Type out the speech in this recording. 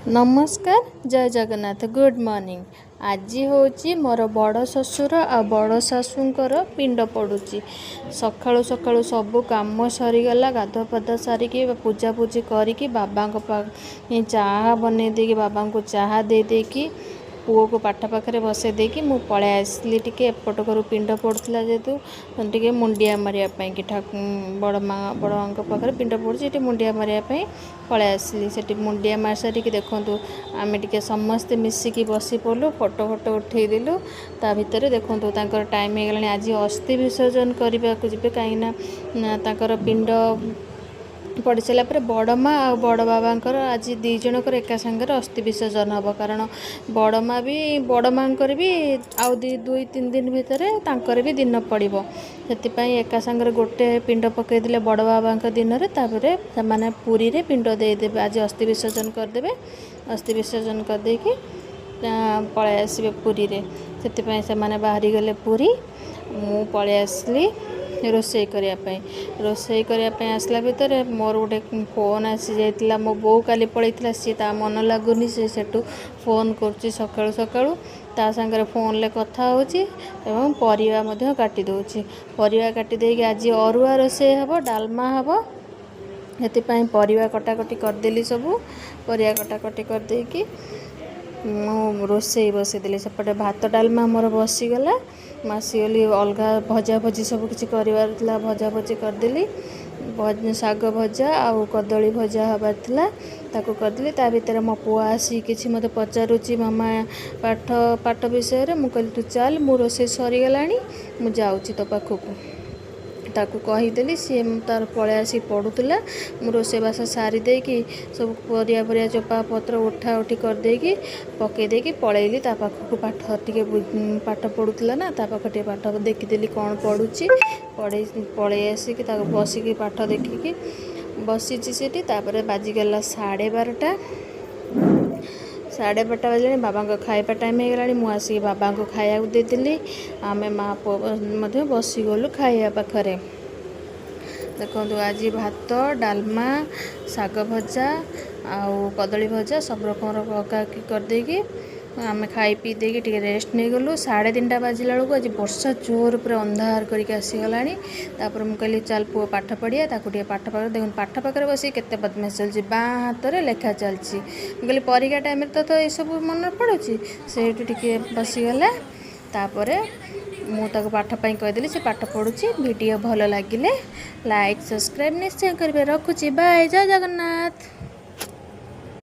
नमस्कार जय Jagannath good morning. आज हूँ मोर बड़ ससुर आ बड़ शाशुंकर पिंड पड़ुची। सकाळु सकाळु सब काम सरीगला, गाधुआ पाधुआ सारिकी पूजा पूजी करिकी बाबा चाहा बनै देकी बाबा को चाहा दे देकी पुओ को पाठ पाखे बसई देकी मु पलै आसली टिके एपट करू पिंड पड़ता जेहेतु टिके मुंडिया मारियापाई कि बड़ माँ बड़ माँ पाखे पिंड पड़ी मुंडिया मारियापाई पलै आसली। से मुंडिया मार सारिकी देखूँ आम टे समस्ते मिसिकी बसी पड़ू फोटो फोटो उठेदेलु। ता भितर देखूँ टाइम हो गला आज अस्थि विसर्जन करने को जी कहीं पिंड पड़ सारापर बड़ माँ आ बड़ बाबांकर आज दी जनकर एका सांगे अस्थि विसर्जन हम कारण बड़ माँ भी बड़ माँकर भी आउ दुई तीन दिन भितर तांकर भी दिन पड़ो से एका सांगे गोटे पिंड पकईदे बड़ बाबा दिन में पुरी रे पिंड देदेवे। आज अस्थि विसर्जन करदे अस्थि विसर्जन करदेकी पलै आसबे पुरी रे से बाहरी गले पुरी मु पलै आसली रोसई करने आसला भितर मोर गोटे फोन आसी जाइतिला। मो बो काली पड़ेगा सी ता मन लगुनि सेठू फोन कर सकाळु सकाळु ता सांगे फोन ले कथा होची एवं परिवा मध्य काटी दउची। परिवा काटी देकी आज अरुआ रोसई हबो डालमा हबो हेतिपाई परिवा कटाकटी करदेली सबू परिवा कटाकटी करदेकी मु रोसई बसईदेली। सेपटे भात डालमा मोर बसीगला मसीगली अलग भजा भजी सब किसी कर भजा भजी करदेली। शाग भजा आउ कदली भजा हबार थिला ताकू करदेली। ता भितर मो पुआ आसी किसी मते पचारुची मामा पाठ पाठ विषय मु कहली तू चल मु रोसई सरीगलाणी मु जाऊँगी तो पाखकू ताकू कहीदेली। सी तार पलै आसी पढ़ुला मु रोसईबास सारी देकी सब परिया परिया चोपा पत्र उठा उठी करदेकी पकई देकी पलैली ता पाखकू पाठ टिके पाठ पढ़ुला ना ता पाख टे पाठ देखीदेली कौन पढ़ुची पलै आसिकी बसिकी पाठ देखिकी बसीची सेठी। तापर बाजिगला 12:30 12:30 बजे बाबा को खाइबा टाइम हो गला। मुझे आसिक बाबा को खाया देदेली आम माँ पुओ बसीगलु खाइबा पाखरे। देखो आज भात डालमा शाग भजा आउ कदली भजा सब रकम पकाकी करदेकी आम खाई पी देकी टिके रेस्ट नहीं गलु। 3:30 बाजिला बेलू आज वर्षा जोर पूरा अंधार करके आसीगला। तापर मुझे कहली चल पुओ पाठ पढ़िया ताकू टे पाठ पाख देख पाठ पाखे बस केते बदमाश चलती बाँ हाथ में लेखा चलती। कहली परीक्षा टाइम तो ये सब मन पड़ुची से बसीगला। तापर मुझे पाठ कहीदेली से पाठ पढ़ुची। वीडियो भल लगिले लाइक सब्सक्राइब निश्चय करेंगे। रखुची बाय जय जगन्नाथ।